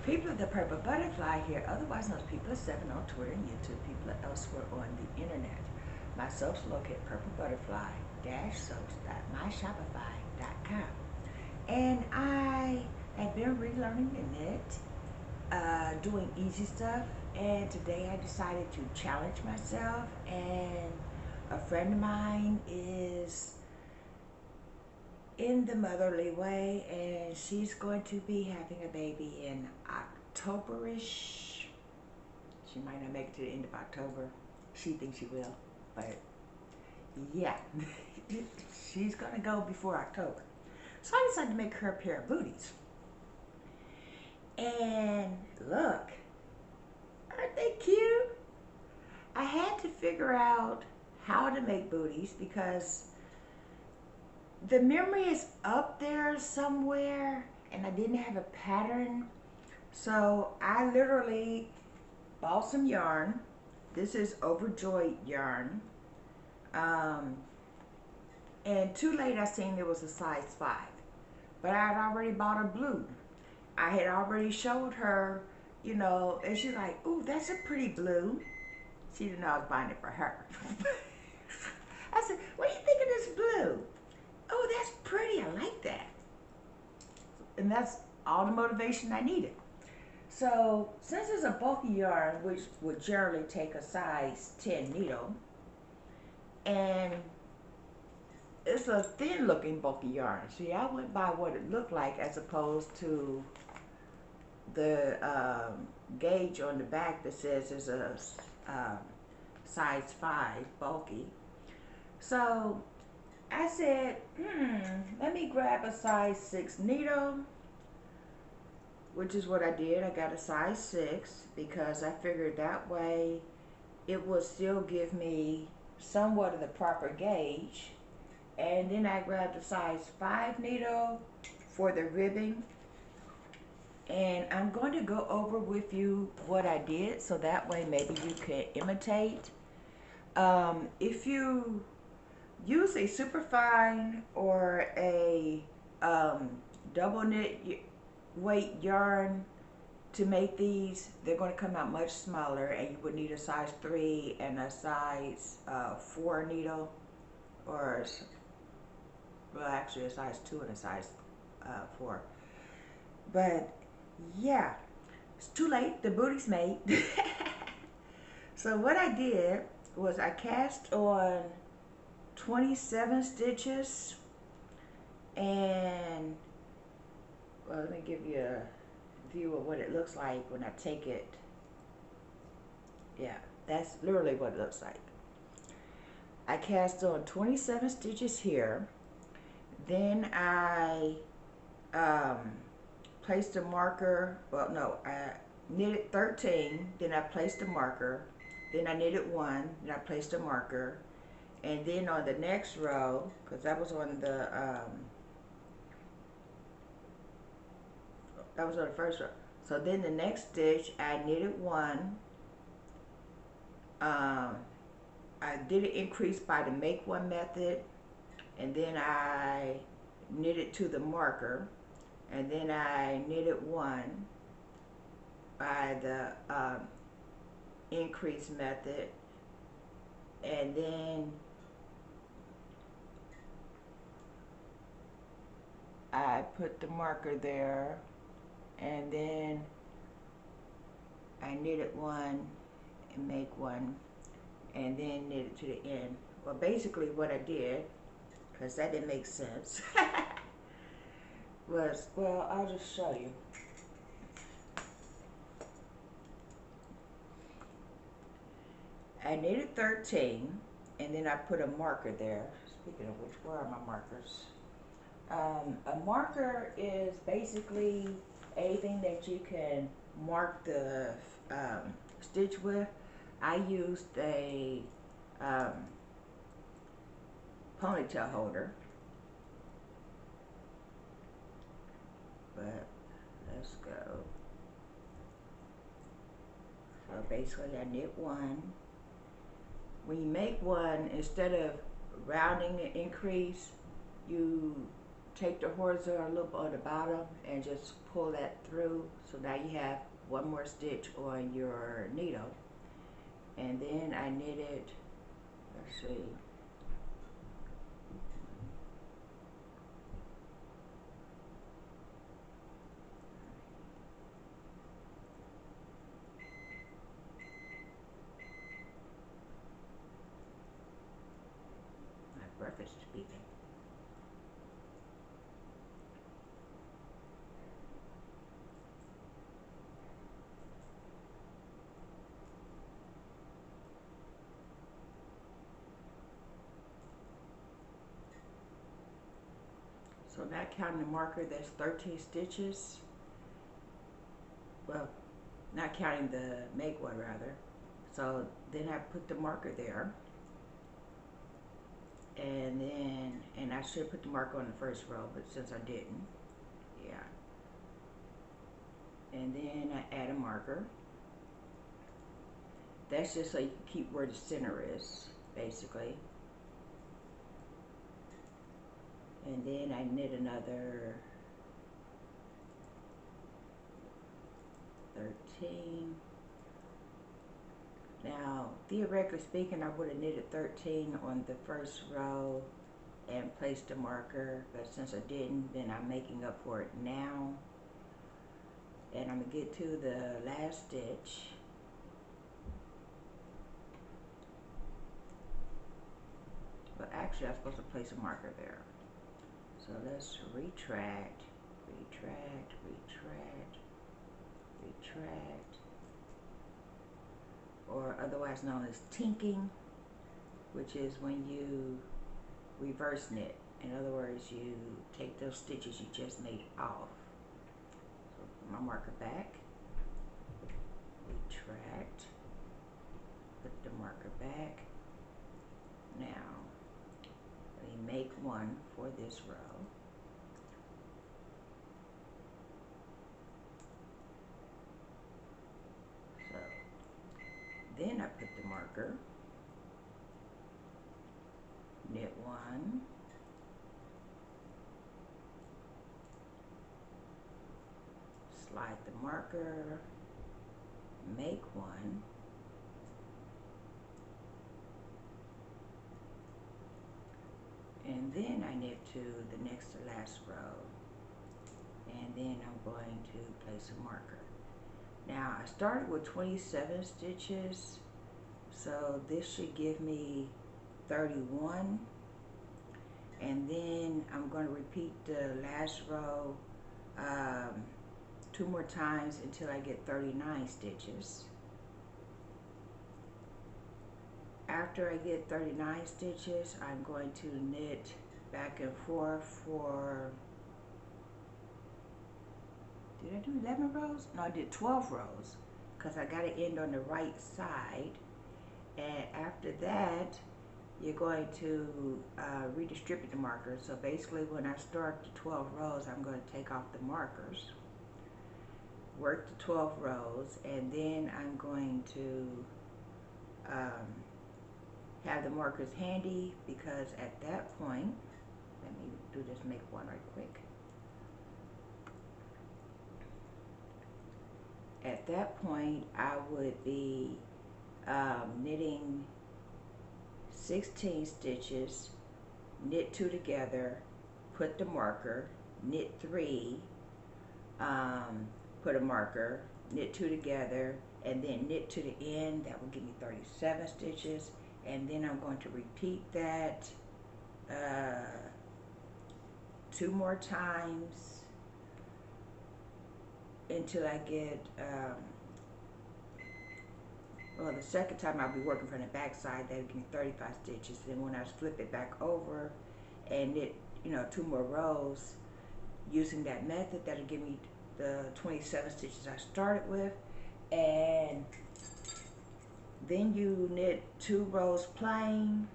People of the Purple Butterfly here, otherwise known as People of Seven on Twitter and YouTube, people elsewhere on the internet. My soaps located at purplebutterfly-soaps.myshopify.com. And I have been relearning the knit, doing easy stuff, and today I decided to challenge myself, and a friend of mine is in the motherly way, and she's going to be having a baby in Octoberish. She might not make it to the end of October. She thinks she will, but yeah, she's gonna go before October. So I decided to make her a pair of booties. And look, aren't they cute? I had to figure out how to make booties because the memory is up there somewhere and I didn't have a pattern. So I literally bought some yarn. This is Overjoyed yarn. And too late I seen there was a size 5. But I had already bought a blue. I had already showed her, you know, and she's like, ooh, that's a pretty blue. She didn't know I was buying it for her. I said, what do you think of this blue? Oh, that's pretty, I like that. And that's all the motivation I needed. So since it's a bulky yarn, which would generally take a size 10 needle, and it's a thin looking bulky yarn. See, I went by what it looked like as opposed to the gauge on the back that says it's a size 5 bulky. So I said, let me grab a size 6 needle, which is what I did. I got a size 6 because I figured that way it would still give me somewhat of the proper gauge. And then I grabbed a size 5 needle for the ribbing. And I'm going to go over with you what I did so that way maybe you can imitate. If you use a superfine or a double knit weight yarn to make these, they're going to come out much smaller, and you would need a size 3 and a size 4 needle, or well, actually a size 2 and a size 4. But yeah, it's too late, the booty's made. So what I did was I cast on 27 stitches, and well, let me give you a view of what it looks like when I take it. Yeah, that's literally what it looks like. I cast on 27 stitches here. Then I placed a marker. Well, no, I knitted 13. Then I placed a marker. Then I knitted 1. Then I placed a marker. And then on the next row, because that was on the first row. So then the next stitch, I knitted 1. I did an increase by the make 1 method, and then I knitted to the marker, and then I knitted 1 by the increase method, and then I put the marker there, and then I knitted 1 and make 1, and then knitted to the end. Well, basically what I did, because that didn't make sense, was, well, I'll just show you. I knitted 13, and then I put a marker there. Speaking of which, where are my markers? A marker is basically anything that you can mark the stitch with. I used a ponytail holder, but let's go. So basically I knit 1. When you make 1, instead of rounding the increase, you take the horizontal loop on the bottom and just pull that through. So now you have one more stitch on your needle. And then I knitted, let's see, my breath is speaking. So not counting the marker, that's 13 stitches. Well, not counting the make one rather. So then I put the marker there. And I should put the marker on the first row, but since I didn't, yeah. And then I add a marker. That's just so you can keep where the center is, basically. And then I knit another 13. Now, theoretically speaking, I would have knitted 13 on the first row and placed a marker, but since I didn't, then I'm making up for it now. And I'm gonna get to the last stitch. But actually, I'm supposed to place a marker there. So let's retract, retract, retract, retract, or otherwise known as tinking, which is when you reverse knit. In other words, you take those stitches you just made off. So put my marker back, retract, put the marker back. Now, let me make one for this row. So, then I put the marker, knit one, slide the marker, make one, and then I knit to the next to last row, and then I'm going to place a marker. Now I started with 27 stitches, so this should give me 31, and then I'm going to repeat the last row 2 more times until I get 39 stitches. After I get 39 stitches, I'm going to knit back and forth for, did I do 11 rows? No, I did 12 rows because I got to end on the right side. And after that, you're going to redistribute the markers. So basically when I start the 12 rows, I'm going to take off the markers, work the 12 rows, and then I'm going to have the markers handy, because at that point, let me do this make one right quick. At that point, I would be knitting 16 stitches, knit 2 together, put the marker, knit 3, put a marker, knit 2 together, and then knit to the end. That will give me 37 stitches. And then I'm going to repeat that 2 more times until I get, well, the second time I'll be working from the back side. That'll give me 35 stitches. Then when I flip it back over and knit, 2 more rows using that method, that'll give me the 27 stitches I started with. And then you knit 2 rows plain,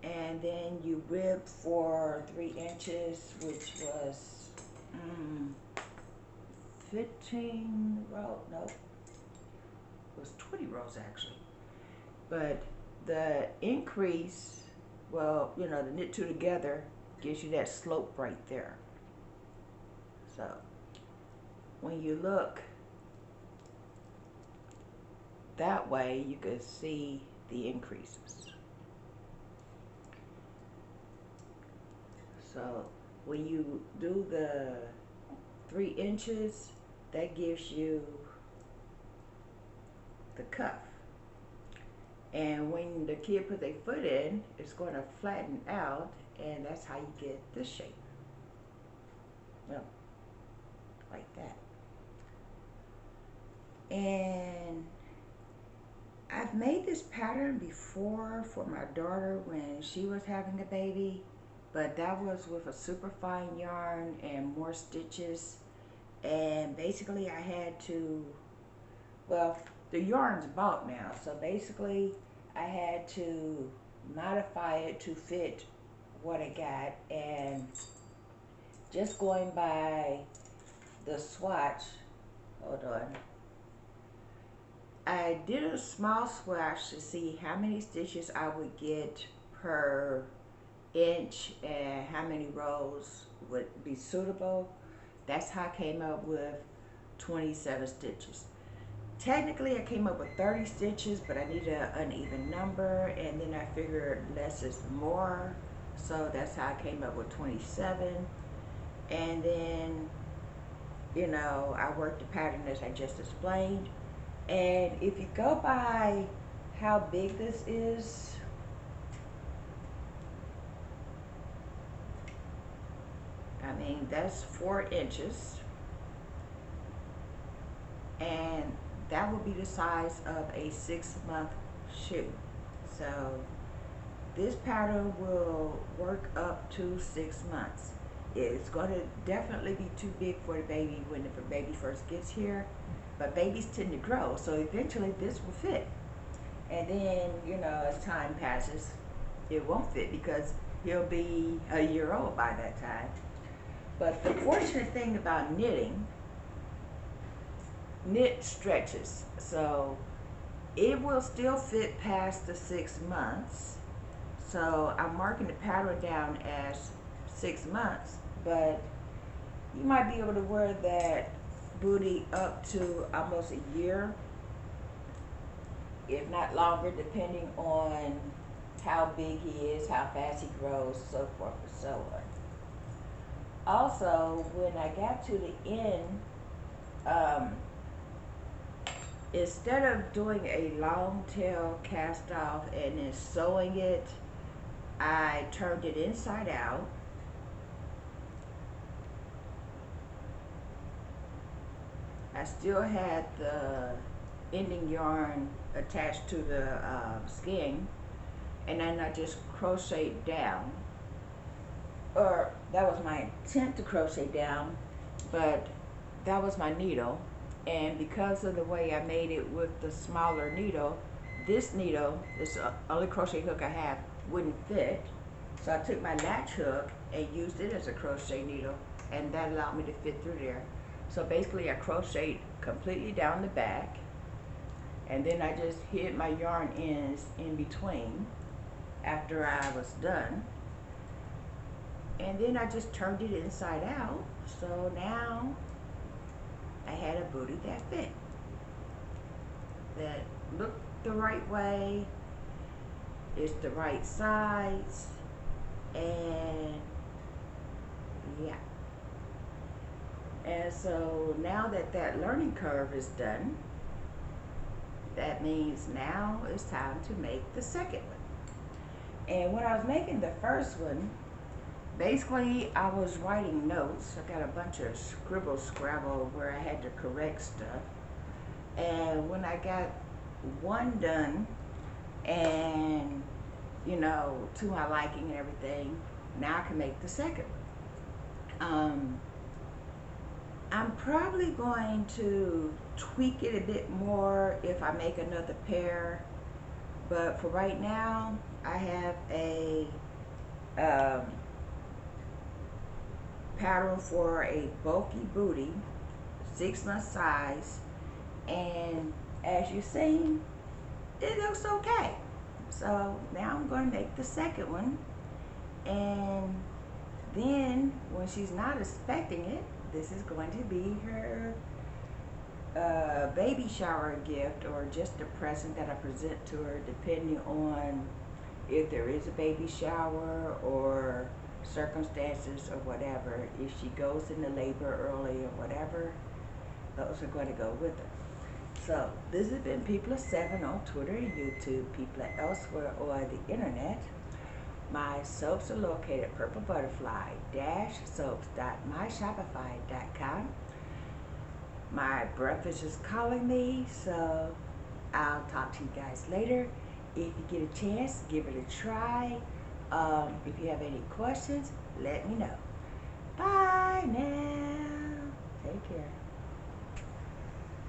and then you rib for 3 inches, which was 15 rows, nope, it was 20 rows actually. But the increase, well, the knit 2 together gives you that slope right there. So when you look that way, you can see the increases. So when you do the 3 inches, that gives you the cuff. And when the kid put their foot in, it's going to flatten out, and that's how you get this shape. Well, like that. And I've made this pattern before for my daughter when she was having a baby, but that was with a super fine yarn and more stitches. And basically I had to, well, the yarn's bought now, so basically I had to modify it to fit what I got. And just going by the swatch, hold on, I did a small swatch to see how many stitches I would get per inch and how many rows would be suitable. That's how I came up with 27 stitches. Technically I came up with 30 stitches, but I needed an uneven number, and then I figured less is more, so that's how I came up with 27. And then, you know, I worked the pattern as I just explained. And if you go by how big this is, I mean, that's 4 inches, and that would be the size of a 6-month shoe. So this pattern will work up to 6 months. It's going to definitely be too big for the baby when the baby first gets here, but babies tend to grow, so eventually this will fit. And then, you know, as time passes, it won't fit because he'll be a year old by that time. But the fortunate thing about knitting, knit stretches, so it will still fit past the 6 months. So I'm marking the pattern down as 6 months, but you might be able to wear that booty up to almost a year, if not longer, depending on how big he is, how fast he grows, so forth and so on. Also, when I got to the end, instead of doing a long tail cast off and then sewing it, I turned it inside out. I still had the ending yarn attached to the skein, and then I just crocheted down. Or that was my intent to crochet down, but that was my needle, and because of the way I made it with the smaller needle, this needle, this only crochet hook I have, wouldn't fit. So I took my latch hook and used it as a crochet needle, and that allowed me to fit through there. So basically I crocheted completely down the back, and then I just hid my yarn ends in between after I was done. And then I just turned it inside out, so now I had a booty that fit, that looked the right way, it's the right size, and yeah. And so now that that learning curve is done, that means now it's time to make the second one. And when I was making the first one, basically I was writing notes. I got a bunch of scribble scrabble where I had to correct stuff. And when I got one done, and you know, to my liking and everything, now I can make the second one. I'm probably going to tweak it a bit more if I make another pair, but for right now I have a pattern for a bulky booty, 6-month size, and as you've seen, it looks okay. So now I'm going to make the second one, and then when she's not expecting it, this is going to be her baby shower gift, or just a present that I present to her, depending on if there is a baby shower or circumstances or whatever. If she goes into labor early or whatever, those are going to go with her. So this has been People of 7 on Twitter and YouTube, people elsewhere on the internet. My soaps are located at PurpleButterfly-soaps.myshopify.com. My breakfast is calling me, so I'll talk to you guys later. If you get a chance, give it a try. If you have any questions, let me know. Bye now. Take care.